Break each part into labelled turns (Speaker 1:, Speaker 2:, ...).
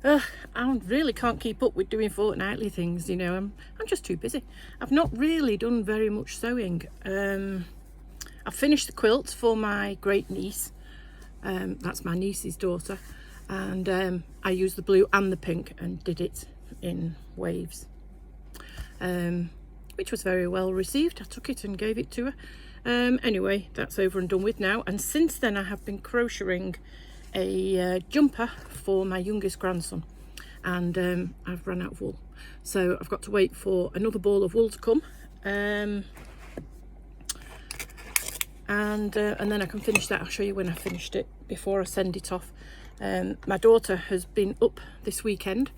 Speaker 1: I really can't keep up with doing fortnightly things, you know. I'm just too busy. I've not really done very much sewing. I've finished the quilt for my great niece. That's my niece's daughter, and I used the blue and the pink and did it in waves, which was very well received. I took it and gave it to her. Anyway, that's over and done with now, and since then I have been crocheting a jumper for my youngest grandson, and I've run out of wool, so I've got to wait for another ball of wool to come, and then I can finish that. I'll show you when I finished it before I send it off. My daughter has been up this weekend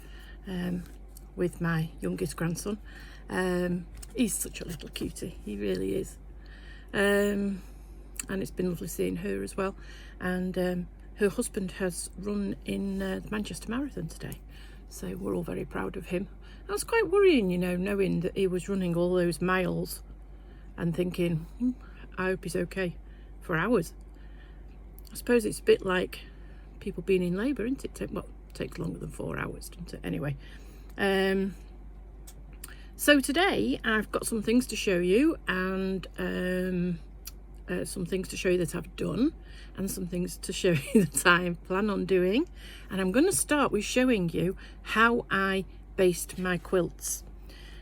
Speaker 1: with my youngest grandson. He's such a little cutie, he really is. And it's been lovely seeing her as well. And her husband has run in the Manchester Marathon today, so we're all very proud of him. I was quite worrying, you know, knowing that he was running all those miles and thinking, I hope he's okay, for hours. I suppose it's a bit like people being in labour, isn't it? Well, it takes longer than 4 hours, doesn't it? Anyway, so today I've got some things to show you, and some things to show you that I've done, and some things to show you that I plan on doing. And I'm going to start with showing you how I baste my quilts.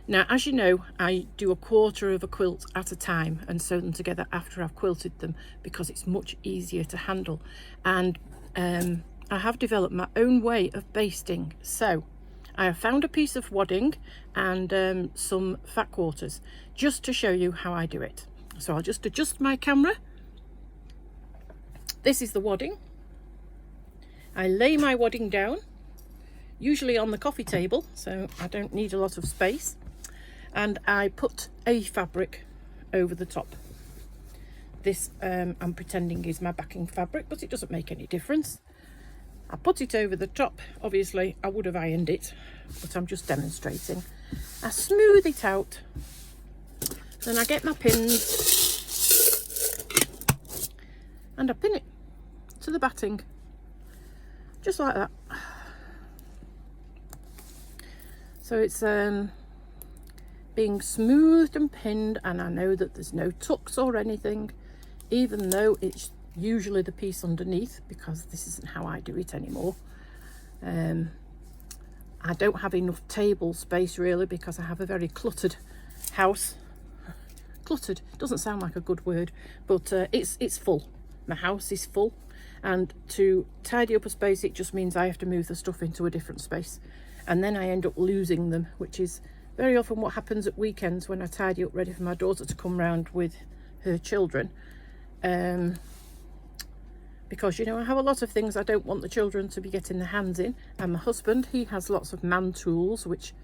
Speaker 1: Now, as you know, I do a quarter of a quilt at a time and sew them together after I've quilted them, because it's much easier to handle. And I have developed my own way of basting. So I have found a piece of wadding and some fat quarters, just to show you how I do it. So I'll just adjust my camera. This is the wadding. I lay my wadding down, usually on the coffee table, so I don't need a lot of space. And I put a fabric over the top. This I'm pretending is my backing fabric, but it doesn't make any difference. I put it over the top. Obviously I would have ironed it, but I'm just demonstrating. I smooth it out, then I get my pins and I pin it to the batting, just like that. So it's being smoothed and pinned, and I know that there's no tucks or anything, even though it's usually the piece underneath, because this isn't how I do it anymore. I don't have enough table space really, because I have a very cluttered house. Cluttered doesn't sound like a good word, but it's full. My house is full, and to tidy up a space, it just means I have to move the stuff into a different space, and then I end up losing them, which is very often what happens at weekends when I tidy up ready for my daughter to come round with her children. Because, you know, I have a lot of things I don't want the children to be getting their hands in, and my husband, he has lots of man tools, which,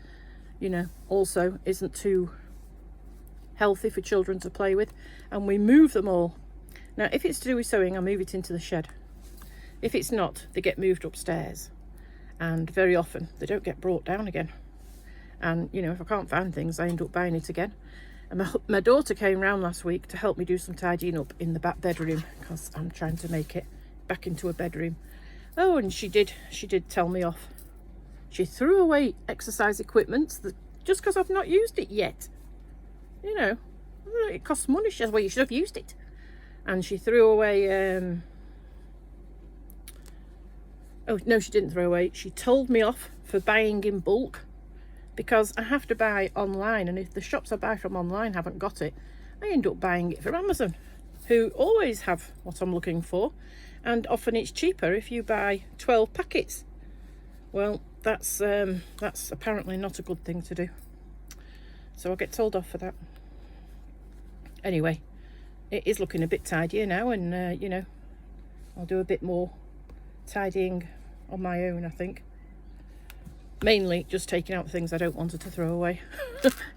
Speaker 1: you know, also isn't too healthy for children to play with, and we move them all. Now, if it's to do with sewing, I move it into the shed. If it's not, they get moved upstairs, and very often they don't get brought down again. And, you know, if I can't find things, I end up buying it again. And my daughter came round last week to help me do some tidying up in the back bedroom, because I'm trying to make it back into a bedroom. Oh, and she did tell me off. She threw away exercise equipment just because I've not used it yet. You know, it costs money. She says, well, you should have used it. And she threw away, oh no, she didn't throw away. She told me off for buying in bulk, because I have to buy online, and if the shops I buy from online haven't got it, I end up buying it from Amazon, who always have what I'm looking for, and often it's cheaper if you buy 12 packets. Well, that's apparently not a good thing to do, so I'll get told off for that. Anyway, it is looking a bit tidier now, and you know, I'll do a bit more tidying on my own, I think. Mainly just taking out things I don't want her to throw away.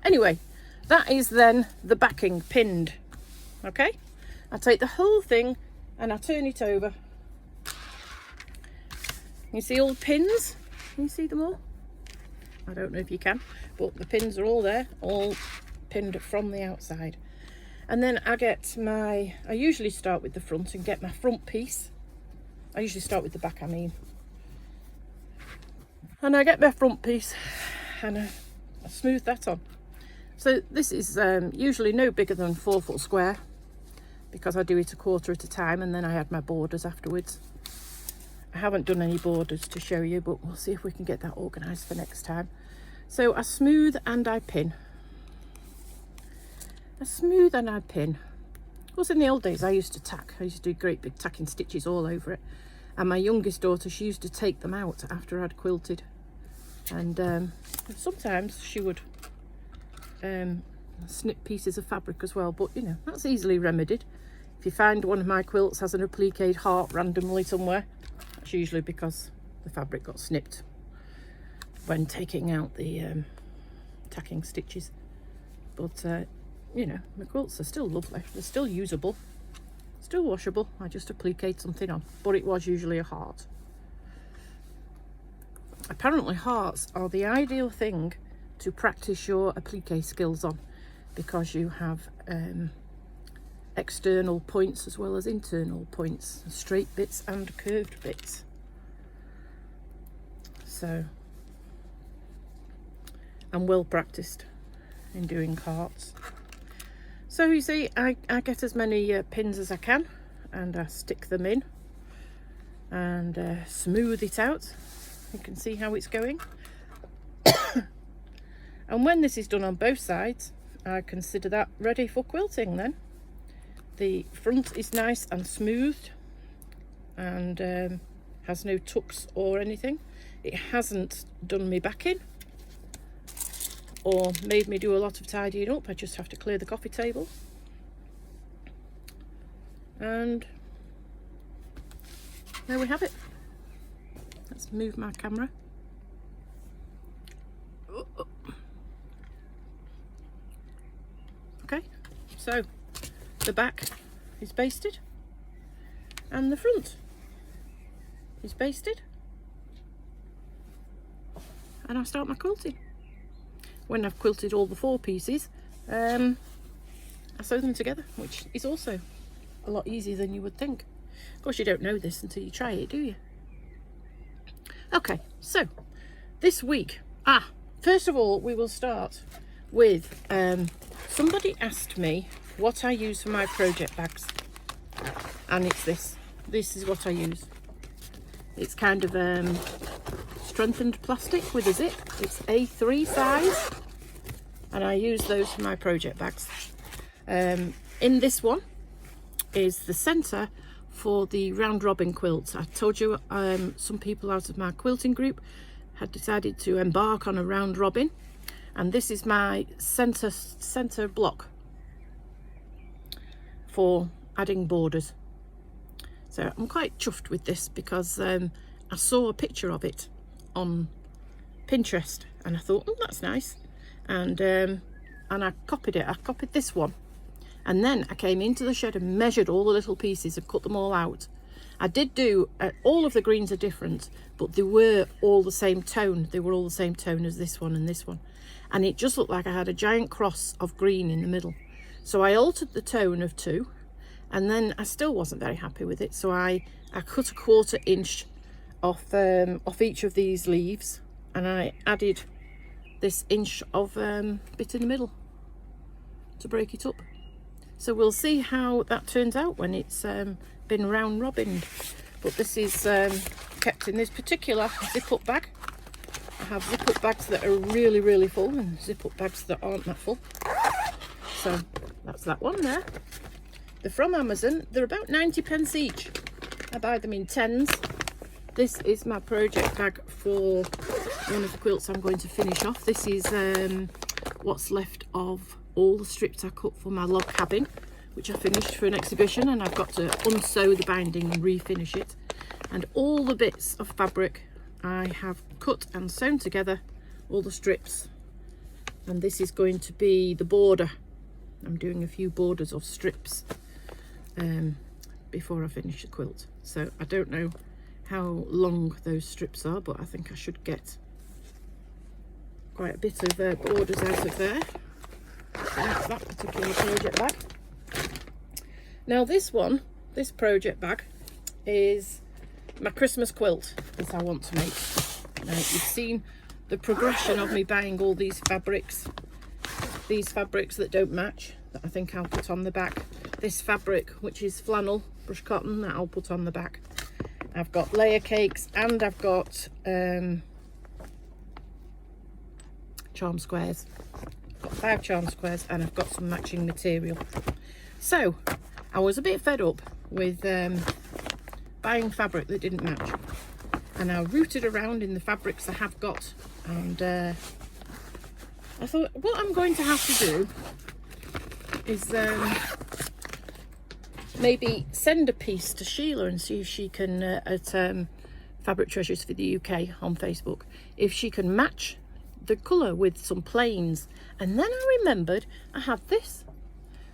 Speaker 1: Anyway, that is then the backing pinned. Okay, I take the whole thing and I turn it over. You see all the pins? Can you see them all? I don't know if you can, but the pins are all there, all pinned from the outside. And then I usually start with the front and get my front piece. I usually start with the back, I mean. And I get my front piece and I smooth that on. So this is usually no bigger than 4 foot square, because I do it a quarter at a time, and then I add my borders afterwards. I haven't done any borders to show you, but we'll see if we can get that organised for next time. So I smooth and I pin. I smooth and I pin. Of course, in the old days I used to tack. I used to do great big tacking stitches all over it. And my youngest daughter, she used to take them out after I'd quilted. And sometimes she would snip pieces of fabric as well. But, you know, that's easily remedied. If you find one of my quilts has an appliqued heart randomly somewhere, that's usually because the fabric got snipped when taking out the tacking stitches. But, you know, my quilts are still lovely. They're still usable. Still washable. I just appliqued something on, but it was usually a heart. Apparently hearts are the ideal thing to practice your applique skills on, because you have external points as well as internal points, straight bits and curved bits. So I'm well practiced in doing hearts. So you see, I get as many pins as I can, and I stick them in and smooth it out. You can see how it's going. And when this is done on both sides, I consider that ready for quilting then. The front is nice and smoothed and has no tucks or anything. It hasn't done me back in or made me do a lot of tidying up. I just have to clear the coffee table. And there we have it. Let's move my camera. Okay, so the back is basted and the front is basted, and I start my quilting. When I've quilted all the 4 pieces, I sew them together, which is also a lot easier than you would think. Of course, you don't know this until you try it, do you? Okay, so this week, first of all, we will start with, somebody asked me what I use for my project bags, and it's this is what I use. It's kind of strengthened plastic with a zip. It's A3 size, and I use those for my project bags. In this one is the centre for the round robin quilts. I told you some people out of my quilting group had decided to embark on a round robin, and this is my centre block for adding borders. So I'm quite chuffed with this, because I saw a picture of it on Pinterest and I thought, oh, that's nice, and I copied it. I copied this one, and then I came into the shed and measured all the little pieces and cut them all out. I did do all of the greens are different, but they were all the same tone. They were all the same tone as this one and this one, and it just looked like I had a giant cross of green in the middle. So I altered the tone of 2, and then I still wasn't very happy with it, so I cut a 1/4 inch off each of these leaves, and I added this inch of bit in the middle to break it up. So we'll see how that turns out when it's been round robined. But this is kept in this particular zip up bag. I have zip up bags that are really, really full, and zip up bags that aren't that full. So that's that one there. They're from Amazon. They're about 90p each. I buy them in 10s. This is my project bag for one of the quilts I'm going to finish off. This is what's left of all the strips I cut for my log cabin, which I finished for an exhibition, and I've got to unsew the binding and refinish it. And all the bits of fabric I have cut and sewn together, all the strips, and this is going to be the border. I'm doing a few borders of strips before I finish the quilt. So I don't know how long those strips are, but I think I should get quite a bit of borders out of there. That's that particular project bag. Now this project bag is my Christmas quilt that I want to make. Now, you've seen the progression of me buying all these fabrics that don't match, that I think I'll put on the back. This fabric, which is flannel brush cotton, that I'll put on the back. I've got layer cakes, and I've got charm squares. I've got 5 charm squares, and I've got some matching material. So I was a bit fed up with buying fabric that didn't match, and I rooted around in the fabrics I have got, and I thought what I'm going to have to do is maybe send a piece to Sheila and see if she can, at Fabric Treasures for the UK on Facebook, if she can match the colour with some plains. And then I remembered I had this.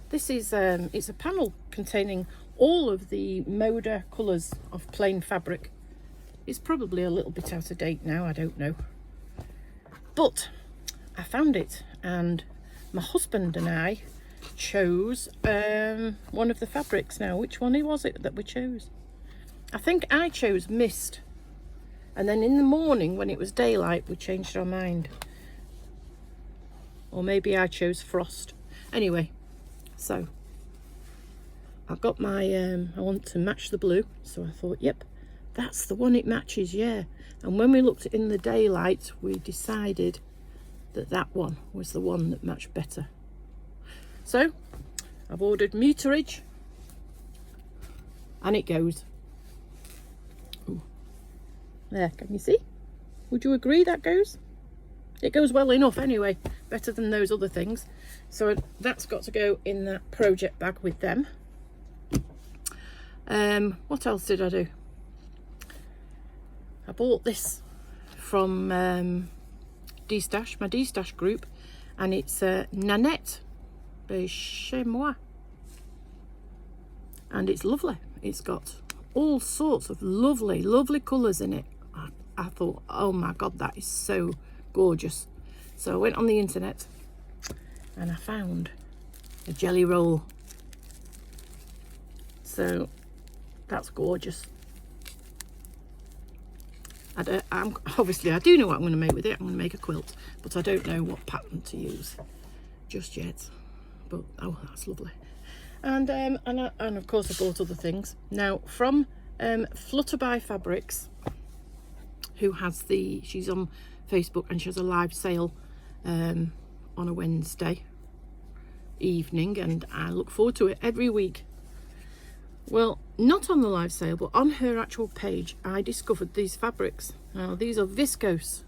Speaker 1: This is, it's a panel containing all of the Moda colours of plain fabric. It's probably a little bit out of date now, I don't know. But I found it, and my husband and I chose one of the fabrics. Now, which one was it that we chose? I think I chose Mist, and then in the morning when it was daylight we changed our mind, or maybe I chose Frost. Anyway, so I've got my I want to match the blue, so I thought, yep, that's the one it matches, yeah. And when we looked in the daylight, we decided that that one was the one that matched better. So I've ordered meterage, and it goes. Ooh. There, can you see? Would you agree that goes? It goes well enough anyway, better than those other things. So that's got to go in that project bag with them. What else did I do? I bought this from D-Stash, my D-Stash group, and it's Nanette by Chez Moi, and it's lovely. It's got all sorts of lovely colours in it. I thought, oh my god, that is so gorgeous. So I went on the internet and I found a jelly roll. So that's gorgeous. Obviously I do know what I'm going to make with it. I'm going to make a quilt, but I don't know what pattern to use just yet. But oh, that's lovely. And of course I bought other things. Now from Flutterby Fabrics, who has she's on Facebook, and she has a live sale on a Wednesday evening, and I look forward to it every week. Well, not on the live sale, but on her actual page, I discovered these fabrics. Now, these are viscose,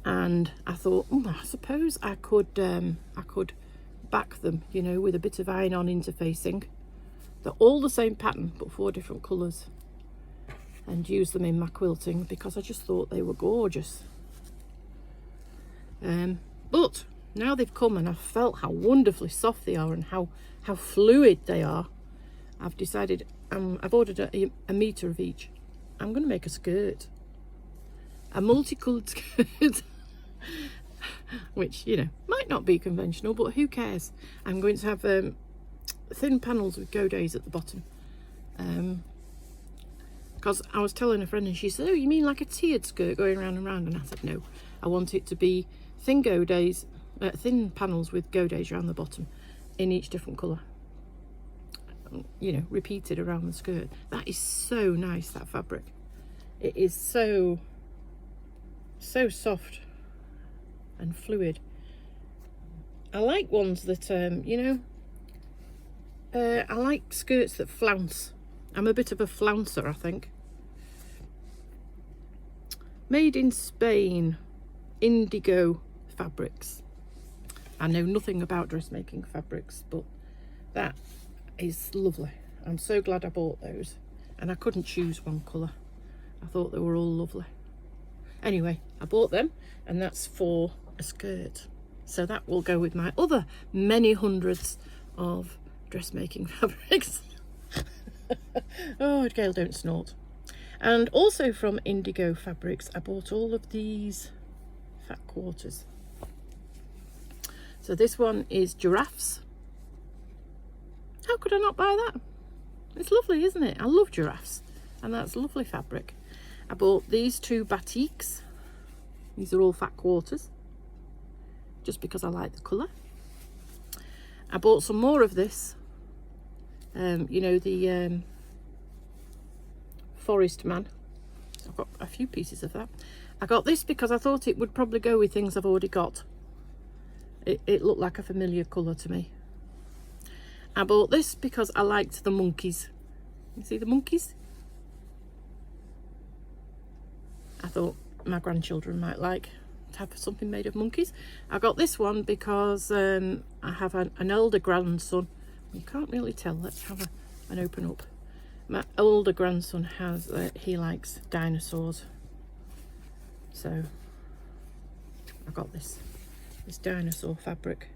Speaker 1: and I thought, I suppose I could back them, you know, with a bit of iron-on interfacing. They're all the same pattern, but 4 different colours, and use them in my quilting because I just thought they were gorgeous. But now they've come, and I've felt how wonderfully soft they are and how fluid they are. I've decided, I've ordered a metre of each. I'm going to make a skirt, a multicoloured skirt, which, you know, might not be conventional, but who cares? I'm going to have thin panels with go days at the bottom, because I was telling a friend, and she said, oh, you mean like a tiered skirt going round and round? And I said, no, I want it to be thin go days, thin panels with go days around the bottom in each different colour, you know, repeated around the skirt. That is so nice, that fabric. It is so soft and fluid. I like ones that you know, I like skirts that flounce. I'm a bit of a flouncer, I think. Made in Spain, Indigo Fabrics. I know nothing about dressmaking fabrics, but that is lovely. I'm so glad I bought those, and I couldn't choose one colour. I thought they were all lovely. Anyway, I bought them, and that's for a skirt. So that will go with my other many hundreds of dressmaking fabrics. Oh, Gail, don't snort. And also from Indigo Fabrics, I bought all of these fat quarters. So this one is giraffes. How could I not buy that? It's lovely, isn't it? I love giraffes. and that's lovely fabric. I bought these 2 batiks. These are all fat quarters, just because I like the colour. I bought some more of this, you know, the Forest Man. I've got a few pieces of that. I got this because I thought it would probably go with things I've already got. It looked like a familiar colour to me. I bought this because I liked the monkeys. You see the monkeys? I thought my grandchildren might like to have something made of monkeys. I got this one because I have an older grandson. You can't really tell. Let's have an open up. My older grandson has, he likes dinosaurs. So I got this dinosaur fabric.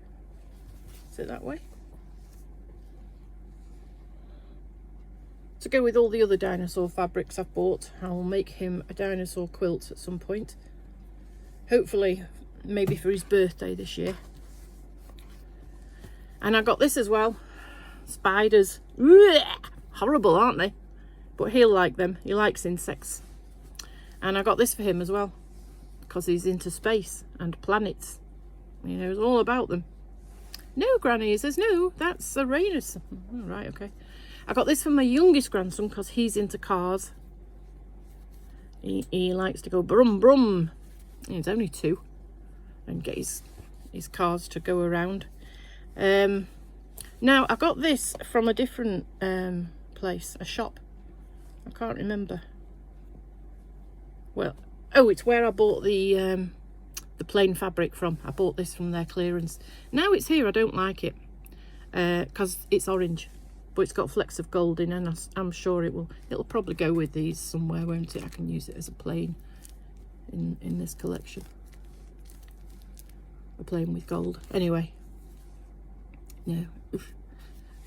Speaker 1: Is it that way? To go with all the other dinosaur fabrics I've bought, I'll make him a dinosaur quilt at some point. Hopefully, maybe for his birthday this year. And I got this as well. Spiders. Horrible, aren't they? But he'll like them. He likes insects. And I got this for him as well, because he's into space and planets. He knows all about them. No, Granny, he says, no, that's Uranus. Oh, right, okay. I got this for my youngest grandson because he's into cars. He likes to go brum brum. He's only 2. And get his cars to go around. Now, I got this from a different place, a shop. I can't remember. Well, oh, it's where I bought the plain fabric from. I bought this from their clearance. Now it's here, I don't like it because it's orange, but it's got flecks of gold in, and I'm sure it'll probably go with these somewhere, won't it? I can use it as a plain in this collection, a plain with gold. Anyway, no.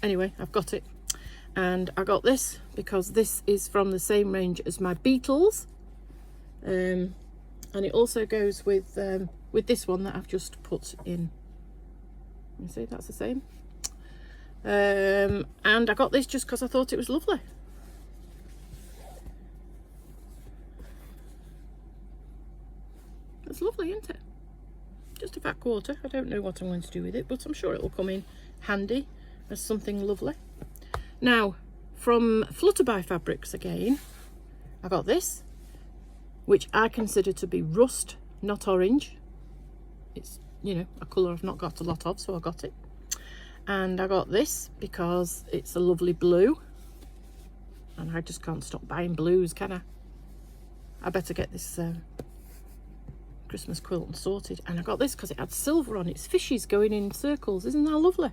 Speaker 1: Anyway, I've got it, and I got this because this is from the same range as my Beetles. And it also goes with this one that I've just put in. You see, that's the same. And I got this just because I thought it was lovely. It's lovely, isn't it? Just a fat quarter. I don't know what I'm going to do with it, but I'm sure it will come in handy as something lovely. Now, from Flutterby Fabrics again, I got this, which I consider to be rust, not orange. It's, you know, a colour I've not got a lot of, so I got it. And I got this because it's a lovely blue. And I just can't stop buying blues, can I? I better get this Christmas quilt sorted. And I got this because it had silver on it. It's fishes going in circles. Isn't that lovely?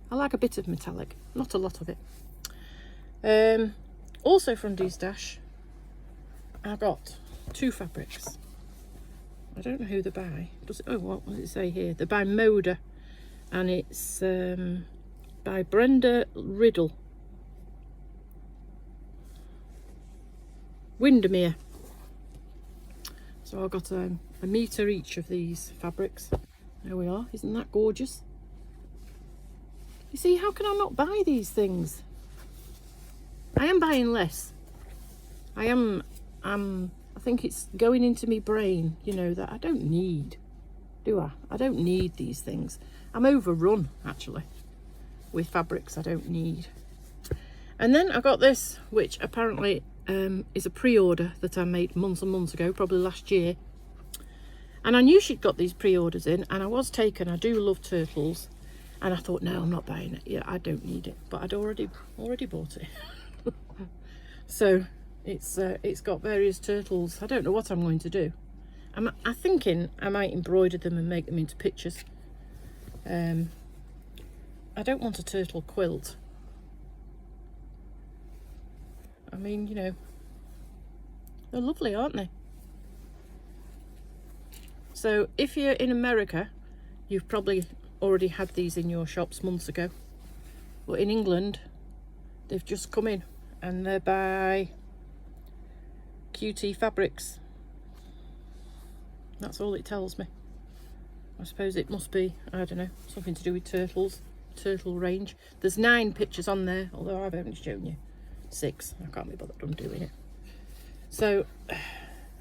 Speaker 1: I like a bit of metallic, not a lot of it. Also from Dee's Dash, I got 2 fabrics. I don't know who they're by. Oh, what does it say here? They're by Moda, and it's by Brenda Riddle. Windermere. So I got a metre each of these fabrics. There we are. Isn't that gorgeous? You see, how can I not buy these things? I am buying less. I think it's going into my brain, you know, that I don't need, do I? I don't need these things. I'm overrun, actually, with fabrics I don't need. And then I got this, which apparently is a pre-order that I made months and months ago, probably last year. And I knew she'd got these pre-orders in, and I was taken. I do love turtles. And I thought, no, I'm not buying it. Yeah, I don't need it. But I'd already bought it. So it's got various turtles. I don't know what I'm going to do. I'm thinking I might embroider them and make them into pictures. I don't want a turtle quilt. I mean, you know, they're lovely, aren't they? So if you're in America, you've probably already had these in your shops months ago. But in England, they've just come in, and they're by Quilty Fabrics. That's all it tells me. I suppose it must be, I don't know, something to do with turtles. turtle range. There's 9 pictures on there, although I've only shown you 6. I can't be bothered undoing it. So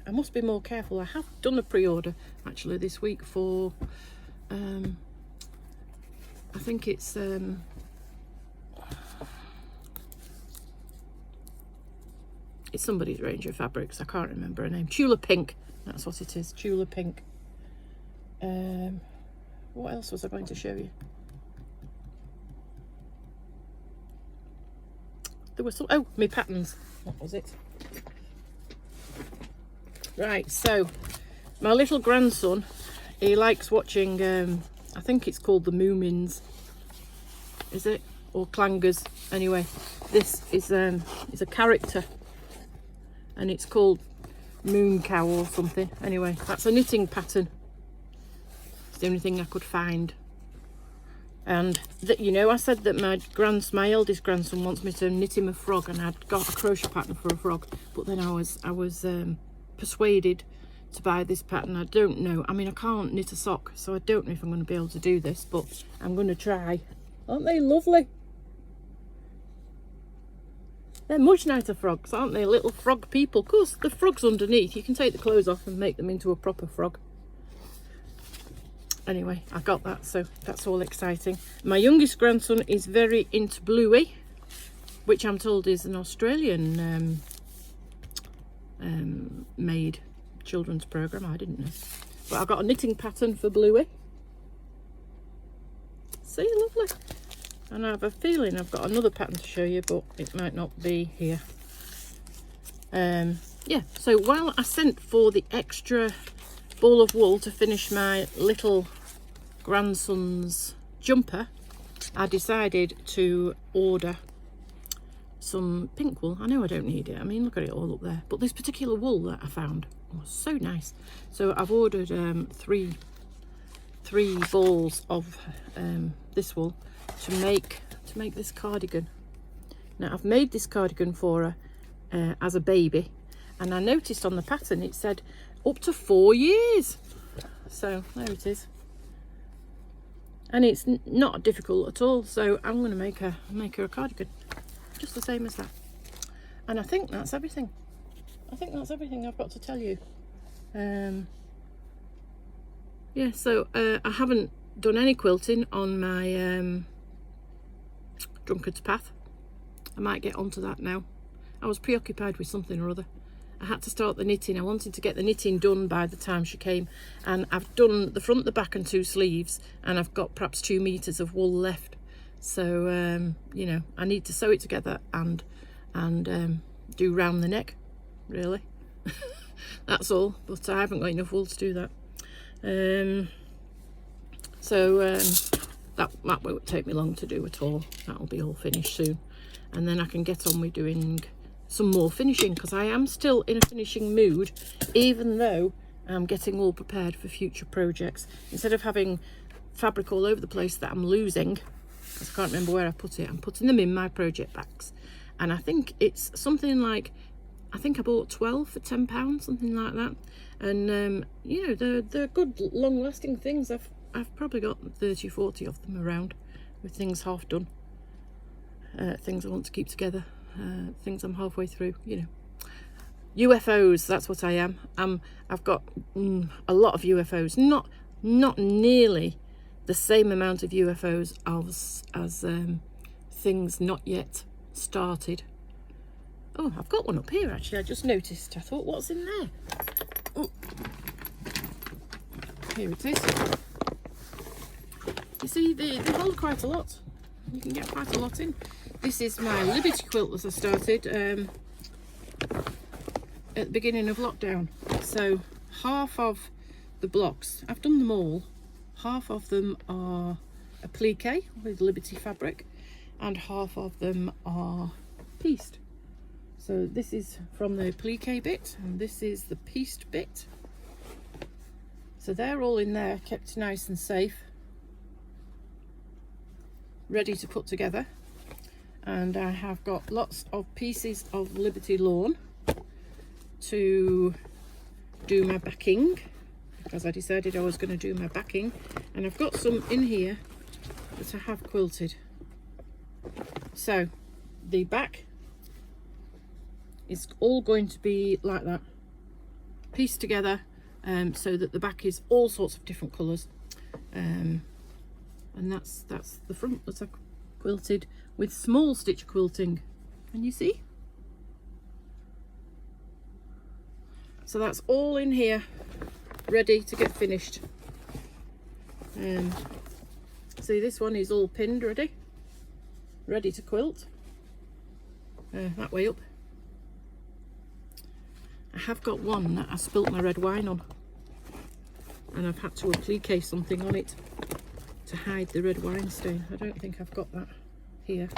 Speaker 1: I must be more careful. I have done a pre-order actually this week for I think it's somebody's range of fabrics. I can't remember her name. Tula Pink, that's what it is. Tula Pink. What else was I going to show you? There was some, oh, my patterns. What was it? Right, so my little grandson, he likes watching, I think it's called the Moomins, is it? Or Clangers. Anyway, this is a character, and it's called Moon Cow or something. Anyway, that's a knitting pattern. It's the only thing I could find. And that, you know, I said that my eldest grandson wants me to knit him a frog, and I'd got a crochet pattern for a frog, but then I was persuaded to buy this pattern. I don't know, I mean, I can't knit a sock, so I don't know if I'm going to be able to do this, but I'm going to try. Aren't they lovely? They're much nicer frogs, aren't they? Little frog people. Of course, the frogs underneath, you can take the clothes off and make them into a proper frog. Anyway, I got that, so that's all exciting. My youngest grandson is very into Bluey, which I'm told is an Australian made children's program. I didn't know, but I got a knitting pattern for Bluey. See, lovely. And I have a feeling I've got another pattern to show you, but it might not be here. Yeah, so while I sent for the extra ball of wool to finish my little grandson's jumper, I decided to order some pink wool. I know I don't need it. I mean, look at it all up there. But this particular wool that I found was so nice. So I've ordered three balls of this wool to make this cardigan. Now, I've made this cardigan for her as a baby, and I noticed on the pattern it said up to 4 years. So there it is, and it's not difficult at all. So I'm going to make her a cardigan just the same as that. And I think that's everything. I think that's everything I've got to tell you. Yeah, so I haven't done any quilting on my drunkard's path. I might get onto that now. I was preoccupied with something or other. I had to start the knitting. I wanted to get the knitting done by the time she came, and I've done the front, the back and 2 sleeves, and I've got perhaps 2 meters of wool left. So you know, I need to sew it together and do round the neck, really. That's all, but I haven't got enough wool to do that. That won't take me long to do at all. That'll be all finished soon, and then I can get on with doing some more finishing, because I am still in a finishing mood, even though I'm getting all prepared for future projects. Instead of having fabric all over the place that I'm losing, because I can't remember where I put it, I'm putting them in my project bags. And I think it's something like, I think I bought 12 for £10, something like that. And you know, they're good long lasting things. I've probably got 30-40 of them around, with things half done, things I want to keep together, things I'm halfway through, you know. UFOs, that's what I am. I've got a lot of UFOs, not nearly the same amount of UFOs as things not yet started. Oh, I've got one up here actually. I just noticed. I thought, what's in there? Oh, here it is. You see, they hold quite a lot. You can get quite a lot in. This is my Liberty quilt that I started at the beginning of lockdown. So half of the blocks, I've done them all. Half of them are a plique with Liberty fabric, and half of them are pieced. So this is from the plique bit, and this is the pieced bit. So they're all in there, kept nice and safe, ready to put together. And I have got lots of pieces of Liberty lawn to do my backing, because I decided I was going to do my backing. And I've got some in here that I have quilted. So the back is all going to be like that, pieced together, so that the back is all sorts of different colours, and that's the front that I quilted with small stitch quilting. And you see, so that's all in here ready to get finished. See, this one is all pinned, ready to quilt, that way up. I have got one that I spilt my red wine on, and I've had to applique something on it to hide the red wine stain. I don't think I've got that here.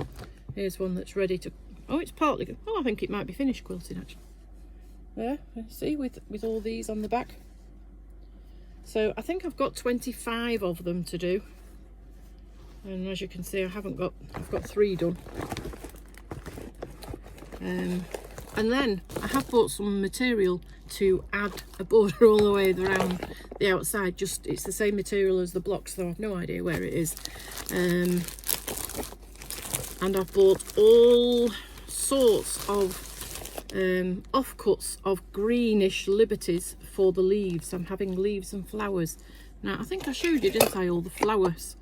Speaker 1: Here's one that's ready to, oh, it's partly, oh, I think it might be finished quilting actually. There, see, with all these on the back. So I think I've got 25 of them to do, and as you can see, I've got 3 done. And then I have bought some material to add a border all the way around the outside. Just, it's the same material as the blocks, though I've no idea where it is. And I've bought all sorts of offcuts of greenish liberties for the leaves. I'm having leaves and flowers. Now, I think I showed you, didn't I, all the flowers.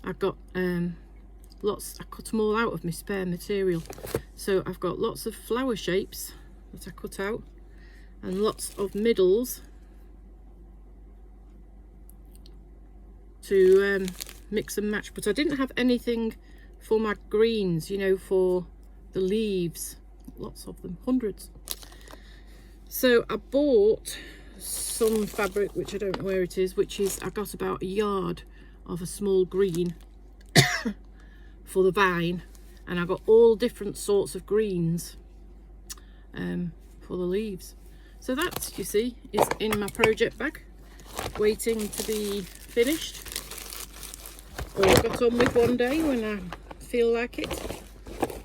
Speaker 1: I've got lots, I cut them all out of my spare material. So I've got lots of flower shapes that I cut out, and lots of middles to mix and match. But I didn't have anything for my greens, you know, for the leaves. Lots of them, hundreds. So I bought some fabric, which I don't know where it is, which is, I got about a yard of a small green for the vine, and I got all different sorts of greens for the leaves. So that, you see, is in my project bag, waiting to be finished or got on with one day when I feel like it.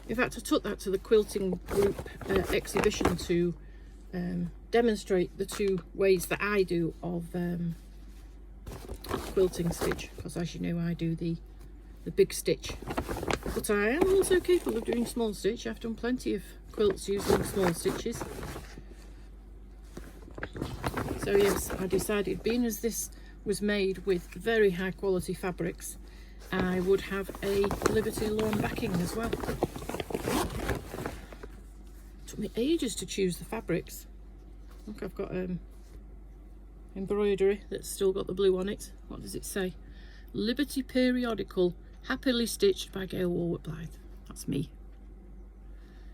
Speaker 1: In fact, I took that to the quilting group exhibition to demonstrate the 2 ways that I do of quilting stitch, because as you know, I do the big stitch, but I am also capable of doing small stitch. I've done plenty of quilts using small stitches. So yes, I decided, being as this was made with very high quality fabrics, I would have a Liberty lawn backing as well. Took me ages to choose the fabrics. Look, I've got embroidery that's still got the blue on it. What does it say? Liberty Periodical, happily stitched by Gail Blythe. That's me.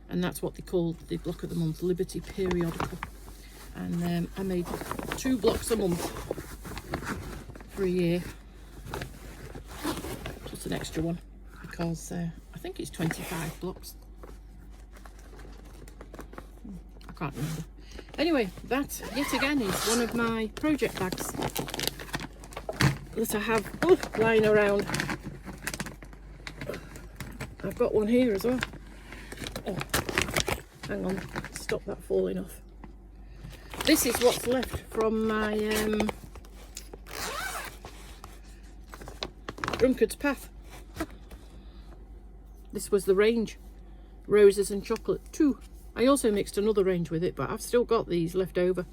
Speaker 1: And that's what they call the block of the month, Liberty Periodical. And I made 2 blocks a month for a year. Plus an extra one, because I think it's 25 blocks. I can't remember. Anyway, that yet again is one of my project bags that I have lying around. I've got one here as well. Oh, hang on, stop that falling off. This is what's left from my drunkard's path. This was the range, roses and chocolate 2. I also mixed another range with it, but I've still got these left over.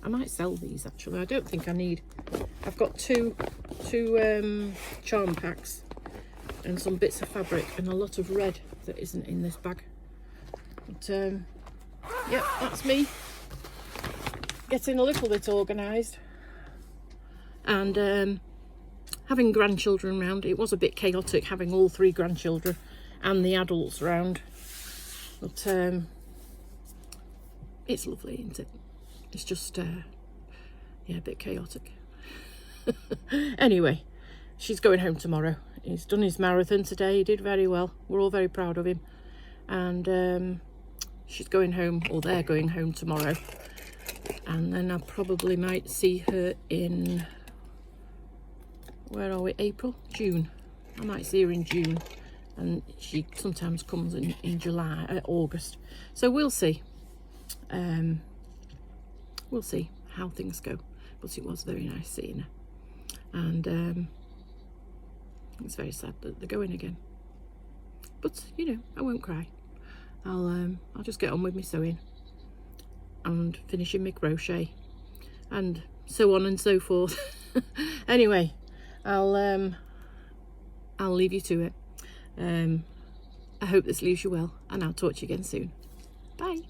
Speaker 1: I might sell these actually. I don't think I need. I've got two charm packs and some bits of fabric and a lot of red that isn't in this bag. But yeah, that's me getting a little bit organised, and having grandchildren round. It was a bit chaotic having all 3 grandchildren and the adults round, but it's lovely, isn't it? It's just yeah, a bit chaotic. Anyway, she's going home tomorrow. He's done his marathon today. He did very well. We're all very proud of him. And she's going home, or they're going home tomorrow. And then I probably might see her in, where are we, April? June. I might see her in June. And she sometimes comes in July, August. So we'll see. We'll see how things go. But it was very nice seeing her. And It's very sad that they're going again. But, you know, I won't cry. I'll just get on with my sewing and finishing my crochet and so on and so forth. Anyway, I'll leave you to it. I hope this leaves you well, and I'll talk to you again soon. Bye.